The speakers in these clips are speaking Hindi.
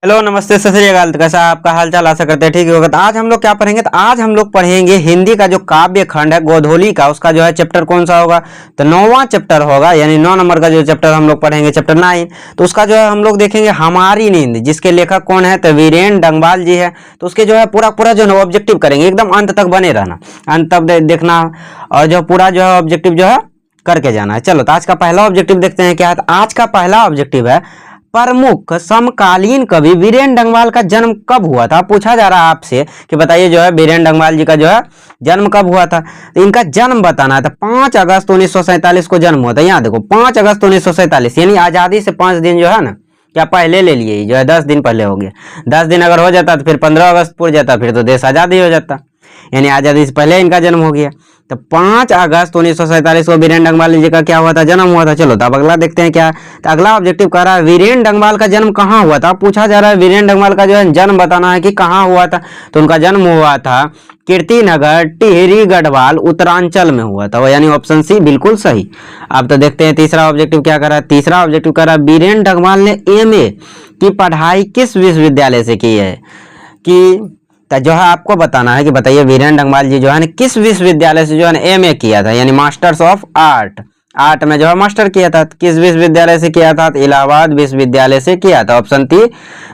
हेलो नमस्ते सत श्री अकाल। कैसा आपका हाल चाल, आशा करते हैं ठीक होगा। तो आज हम लोग क्या पढ़ेंगे, तो आज हम लोग पढ़ेंगे हिंदी का जो काव्य खंड है गोधूली का, उसका जो है चैप्टर कौन सा होगा, तो 9वां चैप्टर होगा, यानी 9 नंबर का जो चैप्टर हम लोग पढ़ेंगे चैप्टर 9। तो उसका जो है हम लोग देखेंगे हमारी नींद, जिसके लेखक कौन है, तो वीरेन डंगवाल जी है। तो उसके जो है पूरा जो है ऑब्जेक्टिव करेंगे, एकदम अंत तक बने रहना, अंत तक देखना और जो पूरा जो है ऑब्जेक्टिव जो है करके जाना है। चलो तो आज का पहला ऑब्जेक्टिव देखते हैं क्या है। तो आज का पहला ऑब्जेक्टिव है प्रमुख समकालीन कवि वीरेन डंगवाल का जन्म कब हुआ था। पूछा जा रहा है आपसे कि बताइए जो है वीरेन डंगवाल जी का जो है जन्म कब हुआ था। तो इनका जन्म बताना है। तो 5 अगस्त 1947 को जन्म हुआ था। यहाँ देखो 5 अगस्त 1947, यानी आज़ादी से 5 दिन जो है ना, क्या पहले ले लिए, जो है 10 दिन पहले हो गया। 10 दिन अगर हो जाता तो फिर 15 अगस्त पूर जाता, फिर तो देश आज़ादी हो जाता, यानी आज़ादी से पहले इनका जन्म हो गया। तो 5 अगस्त 1947 को वीरेन डंगवाल जी का क्या हुआ था, जन्म हुआ था। चलो तो अब अगला देखते हैं क्या। तो अगला ऑब्जेक्टिव कह रहा है वीरेन डंगवाल का जन्म कहाँ हुआ था। पूछा जा रहा है वीरेन डंगवाल का जो है जन्म बताना है कि कहाँ हुआ था। तो उनका जन्म हुआ था कीर्तिनगर टिहरी गढ़वाल उत्तरांचल में हुआ था, यानी ऑप्शन सी बिल्कुल सही। अब तो देखते हैं तीसरा ऑब्जेक्टिव क्या कर रहा है। तीसरा ऑब्जेक्टिव कर रहा है वीरेन डंगवाल ने MA की पढ़ाई किस विश्वविद्यालय से की है, कि जो है आपको बताना है कि बताइए वीरेन डंगवाल जी जो है किस विश्वविद्यालय से जो है MA किया था, यानी मास्टर्स ऑफ आर्ट में जो है मास्टर किया था। किस विश्वविद्यालय से किया था, तो इलाहाबाद विश्वविद्यालय से किया था। ऑप्शन सी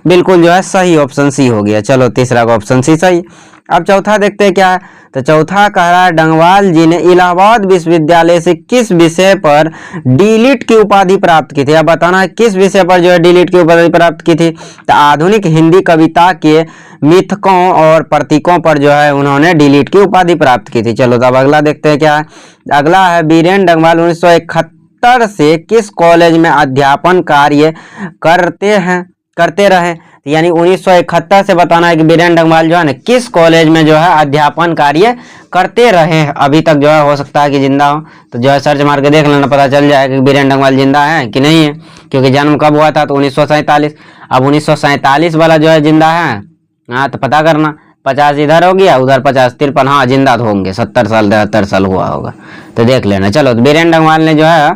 बिल्कुल जो है सही, ऑप्शन सी हो गया। चलो तीसरा का ऑप्शन सी सही। अब चौथा देखते हैं क्या है। तो चौथा कह रहा है डंगवाल जी ने इलाहाबाद विश्वविद्यालय से किस विषय पर डीलिट की उपाधि प्राप्त की थी। अब बताना है किस विषय पर जो है डीलिट की उपाधि प्राप्त की थी। तो आधुनिक हिंदी कविता के मिथकों और प्रतीकों पर जो है उन्होंने डीलिट की उपाधि प्राप्त की थी। चलो तो अब अगला देखते हैं क्या है। अगला है वीरेन डंगवाल 1971 से किस कॉलेज में अध्यापन कार्य करते रहे, यानी 1971 से बताना है कि वीरेन डंगवाल जो है ना किस कॉलेज में जो है अध्यापन कार्य करते रहे। अभी तक जो है हो सकता है कि जिंदा हो, तो जो है सर्च मार के देख लेना, पता चल जाएगा कि वीरेन डंगवाल जिंदा है कि नहीं है, क्योंकि जन्म कब हुआ था, तो 1947। अब 1947 वाला जो है जिंदा है, हाँ तो पता करना। 50 इधर हो गया, उधर 50 53, हाँ जिंदा तो होंगे, 70 साल 73 साल हुआ होगा, तो देख लेना। चलो तो वीरेन डंगवाल ने जो है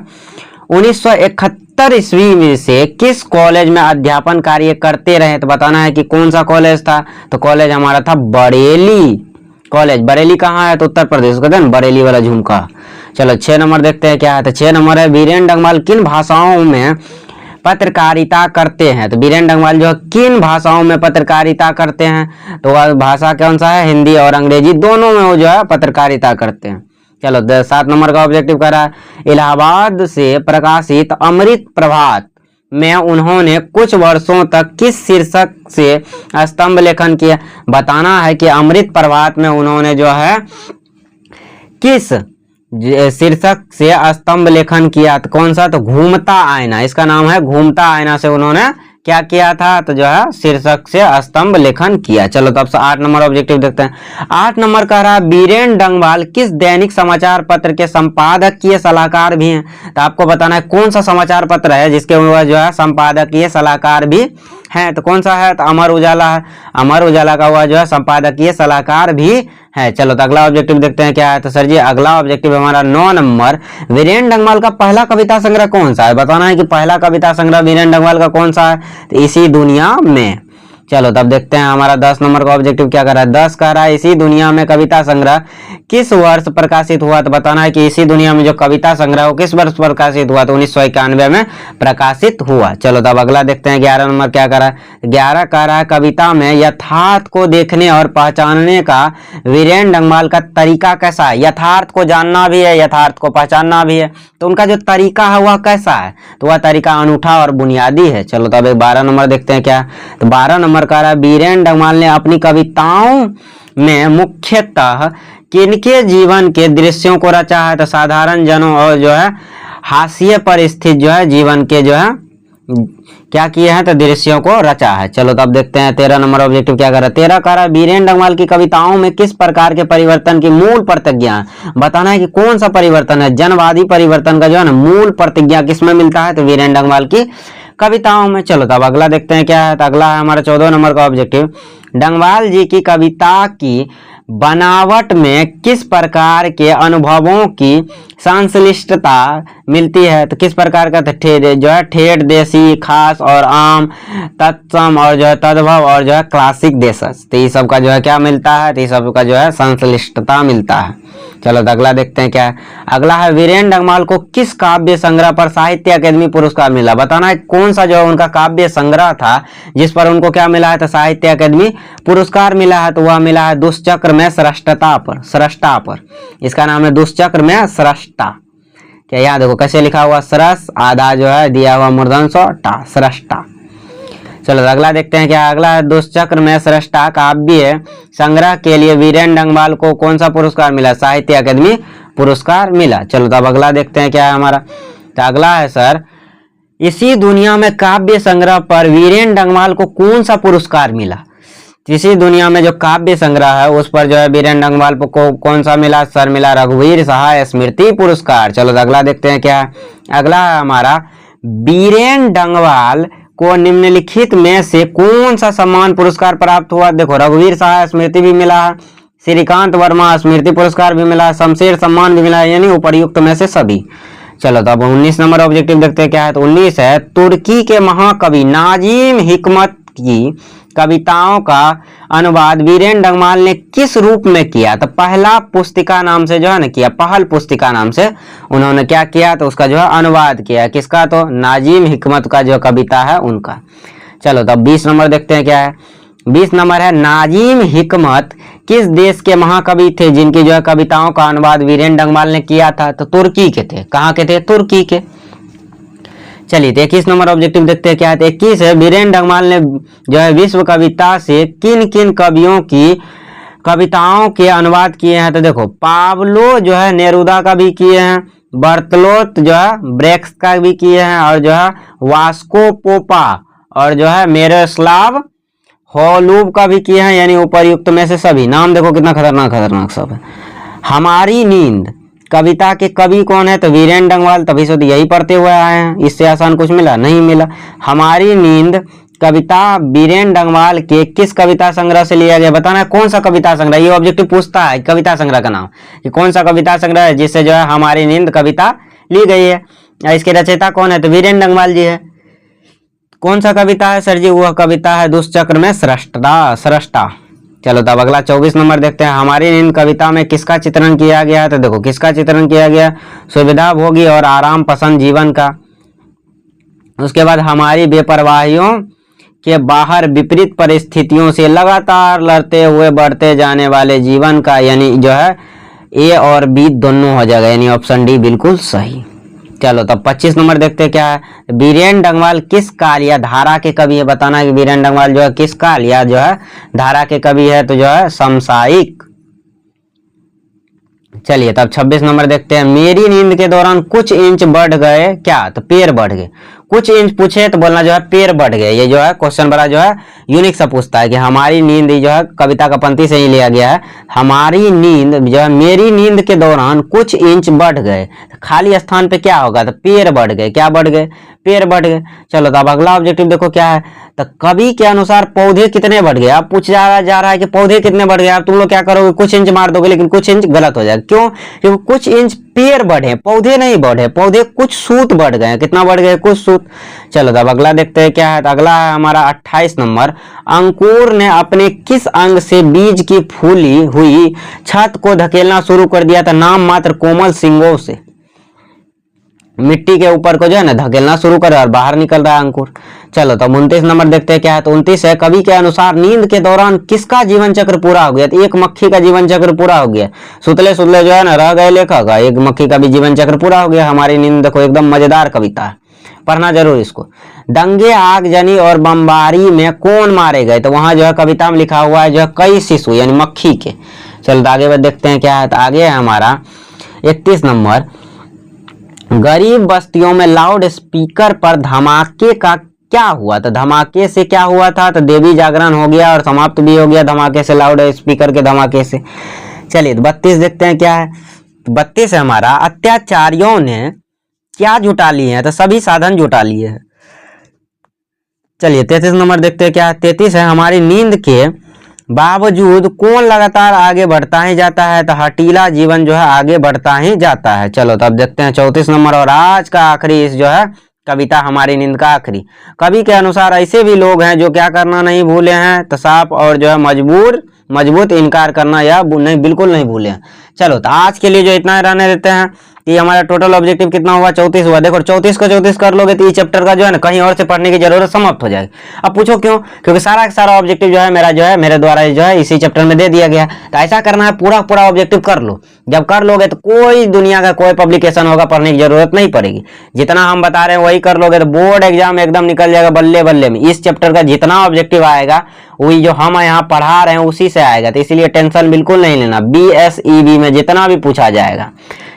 1971 ईस्वी से किस कॉलेज में अध्यापन कार्य करते रहे, तो बताना है कि कौन सा कॉलेज था। तो कॉलेज हमारा था बरेली कॉलेज। बरेली कहाँ है, तो उत्तर प्रदेश का, बरेली वाला झुमका। चलो 6 नंबर देखते हैं क्या है। तो 6 नंबर है वीरेन डंगवाल किन भाषाओं में पत्रकारिता करते हैं। तो वीरेन डंगवाल जो है किन भाषाओं में पत्रकारिता करते हैं, तो वह भाषा कौन सा है, हिंदी और अंग्रेजी दोनों में वो जो है पत्रकारिता करते हैं। चलो 7 नंबर का ऑब्जेक्टिव करा है इलाहाबाद से प्रकाशित अमृत प्रभात में उन्होंने कुछ वर्षों तक किस शीर्षक से स्तंभ लेखन किया। बताना है कि अमृत प्रभात में उन्होंने जो है किस शीर्षक से स्तंभ लेखन किया, तो कौन सा, तो घूमता आईना, इसका नाम है घूमता आईना से उन्होंने क्या किया था, तो जो है शीर्षक से स्तंभ लेखन किया। चलो तो अब 8 नंबर ऑब्जेक्टिव देखते हैं। 8 नंबर कह रहा है वीरेन डंगवाल किस दैनिक समाचार पत्र के संपादकीय सलाहकार भी हैं। तो आपको बताना है कौन सा समाचार पत्र है जिसके वह जो है संपादकीय सलाहकार भी हैं, तो कौन सा है, तो अमर उजाला है। अमर उजाला का हुआ जो है संपादकीय सलाहकार भी है। चलो तो अगला ऑब्जेक्टिव देखते हैं क्या है। तो सर जी अगला ऑब्जेक्टिव हमारा 9 नंबर वीरेन डंगवाल का पहला कविता संग्रह कौन सा है। बताना है कि पहला कविता संग्रह वीरेन डंगवाल का कौन सा है, तो इसी दुनिया में। चलो तब देखते हैं हमारा 10 नंबर का ऑब्जेक्टिव क्या कर रहा है। 10 कह रहा है इसी दुनिया में कविता संग्रह किस वर्ष प्रकाशित हुआ। तो बताना है कि इसी दुनिया में जो कविता संग्रह वो किस वर्ष प्रकाशित हुआ, तो 1991 में प्रकाशित हुआ। चलो तब अगला देखते हैं 11 नंबर क्या कर रहा है। 11 कह रहा है कविता में यथार्थ को देखने और पहचानने का वीरेन डंगवाल का तरीका कैसा है। यथार्थ को जानना भी है, यथार्थ को पहचानना भी है, तो उनका जो तरीका है वह कैसा है, तो वह तरीका अनूठा और बुनियादी है। चलो तब 12 नंबर देखते हैं क्या। तो 12 नंबर कह रहा है वीरेन डंगवाल ने अपनी कविताओं में मुख्यतः किनके जीवन के दृश्यों को रचा है। तो साधारण जनों और जो है हाशिए पर स्थित जो है जीवन के जो है क्या किए हैं, तो दृश्यों को रचा है। चलो तब देखते हैं 13 नंबर ऑब्जेक्टिव क्या कर रहा है। 13 कह रहा है वीरेन डंगवाल की कविताओं में किस प्रकार के परिवर्तन की मूल प्रतिज्ञा है। बताना है कि कौन सा परिवर्तन है, जनवादी परिवर्तन का जो है ना मूल प्रतिज्ञा किसमें मिलता है, तो वीरेन डंगवाल की कविताओं में। चलो तब अगला देखते हैं क्या है। तो अगला है हमारा 14 नंबर का ऑब्जेक्टिव। डंगवाल जी की कविता की बनावट में किस प्रकार के अनुभवों की संश्लिष्टता मिलती है? तो किस प्रकार का? जो है ठेठ, देसी, खास और आम, तत्सम और जो है तद्भव और जो है क्लासिक देशज। तो ये सब का जो है क्या मिलता है? तो ये सब का जो है संश्लिष्टता मिलता है। चलो तो अगला देखते हैं क्या है। अगला है वीरेन डंगमाल को किस काव्य संग्रह पर साहित्य अकादमी पुरस्कार मिला? बताना है कौन सा जो है उनका काव्य संग्रह था जिस पर उनको क्या मिला है? तो साहित्य अकादमी पुरस्कार मिला है। तो वह मिला है दुष्चक्र में स्रष्टा पर। इसका नाम है दुष्चक्र में स्रष्टा। क्या यहाँ देखो कैसे लिखा हुआ? सरस आधा जो है दिया हुआ मूर्धन्य टा, स्रष्टा। चलो अगला देखते हैं क्या। अगला है दुष्चक्र में स्रष्टा काव्य संग्रह के लिए वीरेन डंगमाल को कौन सा पुरस्कार मिला? साहित्य अकादमी पुरस्कार मिला। चलो तब अगला देखते हैं क्या है हमारा। तो अगला है सर, इसी दुनिया में काव्य संग्रह पर वीरेन डंगमाल को कौन सा पुरस्कार मिला? इसी दुनिया में जो काव्य संग्रह है उस पर जो है वीरेन डंगमाल को कौन सा मिला? सर मिला रघुवीर सहाय स्मृति पुरस्कार। चलो अगला देखते हैं क्या है। अगला है हमारा, वीरेन डंगमाल को निम्नलिखित में से कौन सा सम्मान पुरस्कार प्राप्त हुआ? देखो रघुवीर सहाय स्मृति भी मिला है, श्रीकांत वर्मा स्मृति पुरस्कार भी मिला है, शमशेर सम्मान भी मिला है, यानी उपर्युक्त में से सभी। चलो तो अब 19 नंबर ऑब्जेक्टिव देखते हैं क्या है। तो 19 है, तुर्की के महाकवि नाजिम हिकमत की कविताओं का अनुवाद वीरेन डंगमाल ने किस रूप में किया? तो पहला पुस्तिका नाम से जो है ना किया, पहल पुस्तिका नाम से उन्होंने क्या किया? तो उसका जो है अनुवाद किया। किसका? तो नाजिम हिकमत का जो कविता है उनका। चलो तो 20 नंबर देखते हैं क्या है। 20 नंबर है, नाजिम हिकमत किस देश के महाकवि थे जिनकी जो है कविताओं का अनुवाद वीरेन डंगमाल ने किया था? तो तुर्की के थे। कहाँ के थे? तुर्की के। चलिए 21 नंबर ऑब्जेक्टिव देखते हैं क्या है। 21 है, वीरेन डंगमाल ने जो है विश्व कविता से किन किन कवियों की कविताओं के अनुवाद किए हैं? तो देखो पाब्लो जो है नेरुदा का भी किए हैं, बर्तलोत जो है ब्रेक्स का भी किए हैं, और जो है वास्को पोपा और जो है मेरोस्लाव होलूब का भी किए हैं, यानी उपर्युक्त में से सभी। नाम देखो कितना खतरनाक सब है। हमारी नींद कविता के कवि कौन है? तो वीरेन डंगमाल। तभी से तो यही पढ़ते हुए आए हैं, इससे आसान कुछ मिला नहीं मिला। हमारी नींद कविता वीरेन डंगमाल के किस कविता संग्रह से लिया गया? बताना है कौन सा कविता संग्रह। ये ऑब्जेक्टिव पूछता है कविता संग्रह का नाम कि कौन सा कविता संग्रह है जिससे जो है हमारी नींद कविता ली गई है। इसके रचयिता कौन है? तो वीरेन डंगमाल जी है। कौन सा कविता है सर जी? वह कविता है दुष्चक्र में स्रष्टा। चलो तब अगला 24 नंबर देखते हैं। हमारी नींद कविता में किसका चित्रण किया गया है? तो देखो किसका चित्रण किया गया? सुविधा भोगी और आराम पसंद जीवन का। उसके बाद हमारी बेपरवाहियों के बाहर विपरीत परिस्थितियों से लगातार लड़ते हुए बढ़ते जाने वाले जीवन का, यानी जो है ए और बी दोनों हो जाएगा, यानी ऑप्शन डी बिल्कुल सही। चलो तब 25 नंबर देखते हैं क्या है। वीरेन डंगमाल किस काल या धारा के कवि है? बताना है कि वीरेन डंगमाल जो है किस काल या जो है धारा के कवि है? तो जो है समसामयिक। चलिए तब 26 नंबर देखते हैं। मेरी नींद के दौरान कुछ इंच बढ़ गए क्या? तो पैर बढ़ गए। कुछ इंच पूछे तो बोलना जो है पैर बढ़ गए। ये जो है क्वेश्चन बड़ा जो है यूनिक सा पूछता है कि हमारी नींद जो है कविता का पंक्ति से ही लिया गया है। हमारी नींद जो है मेरी नींद के दौरान कुछ इंच बढ़ गए, खाली स्थान पे क्या होगा? तो पैर बढ़ गए। क्या बढ़ गए? पैर बढ़ गए। चलो तो अब अगला ऑब्जेक्टिव देखो क्या है। तो कवि के अनुसार पौधे कितने बढ़ गए? अब पूछ जा रहा है कि पौधे कितने बढ़ गए। अब तुम लोग क्या करोगे? कुछ इंच मार दोगे, लेकिन कुछ इंच गलत हो जाएगा। क्यों? क्योंकि कुछ इंच पेड़ बढ़े, पौधे नहीं बढ़े। पौधे कुछ सूत बढ़ गए। कितना बढ़ गए? कुछ सूत। चलो तब अगला देखते हैं क्या है। तो अगला है हमारा 28 नंबर। अंकुर ने अपने किस अंग से बीज की फूली हुई छत को धकेलना शुरू कर दिया था? नाम मात्र कोमल सींगों से मिट्टी के ऊपर को जो है ना धकेलना शुरू कर और बाहर निकल रहा है अंकुर। चलो तो 29 नंबर देखते हैं क्या है। तो 29 है, कवि के अनुसार नींद के दौरान किसका जीवन चक्र पूरा हो गया? तो एक मक्खी का जीवन चक्र पूरा हो गया। सुतले सुतले जो है ना रह गए लेखक, एक मक्खी का भी जीवन चक्र पूरा हो गया। हमारी नींद देखो एकदम मजेदार कविता है, पढ़ना जरूर इसको। दंगे आगजनी और बमबारी में कौन मारे गए? तो वहां जो है कविता में लिखा हुआ है जो है कई शिशु यानी मक्खी के। चलो तो आगे देखते हैं क्या है। तो आगे है हमारा 31 नंबर। गरीब बस्तियों में लाउड स्पीकर पर धमाके का क्या हुआ? तो धमाके से क्या हुआ था? तो देवी जागरण हो गया और समाप्त भी हो गया धमाके से, लाउड स्पीकर के धमाके से। चलिए 32 देखते हैं क्या है। 32 है हमारा, अत्याचारियों ने क्या जुटा लिए हैं? तो सभी साधन जुटा लिए हैं। चलिए 33 नंबर देखते हैं क्या है। 33 है, हमारी नींद के बावजूद कौन लगातार आगे बढ़ता ही जाता है? तो हठीला जीवन जो है आगे बढ़ता ही जाता है। चलो तो अब देखते हैं 34 नंबर और आज का आखिरी इस जो है कविता हमारी नींद का आखिरी। कवि के अनुसार ऐसे भी लोग हैं जो क्या करना नहीं भूले हैं? तो साफ और जो है मजबूत इनकार करना या नहीं बिल्कुल नहीं भूले हैं। चलो तो आज के लिए जो इतना ही रहने देते हैं। ये हमारा टोटल ऑब्जेक्टिव कितना हुआ? 34 हुआ। देखो 34 को 34 कर लोगे तो ये चैप्टर का जो है ना कहीं और से पढ़ने की जरूरत समाप्त हो जाएगी। अब पूछो क्यों? क्योंकि सारा का सारा ऑब्जेक्टिव जो है मेरे द्वारा जो है इसी चैप्टर में दे दिया गया। तो ऐसा करना है, पूरा ऑब्जेक्टिव कर लो। जब कर लोगे तो कोई दुनिया का कोई पब्लिकेशन होगा पढ़ने की जरूरत नहीं पड़ेगी। जितना हम बता रहे हैं वही कर लोगे तो बोर्ड एग्जाम एकदम निकल जाएगा बल्ले बल्ले में। इस चैप्टर का जितना ऑब्जेक्टिव आएगा वही जो हम यहाँ पढ़ा रहे हैं उसी से आएगा। तो इसीलिए टेंशन बिल्कुल नहीं लेना। BSEB में जितना भी पूछा जाएगा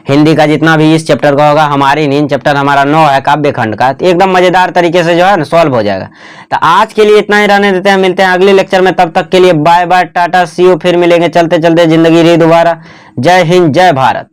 हिंदी का जितना भी इस चैप्टर का होगा, हमारी नींद चैप्टर हमारा 9 है काव्य खंड का, तो एकदम मजेदार तरीके से जो है ना सॉल्व हो जाएगा। तो आज के लिए इतना ही रहने देते हैं। मिलते हैं अगले लेक्चर में। तब तक के लिए bye bye, tata, see you. फिर मिलेंगे चलते चलते जिंदगी रही दोबारा। जय हिंद, जय भारत।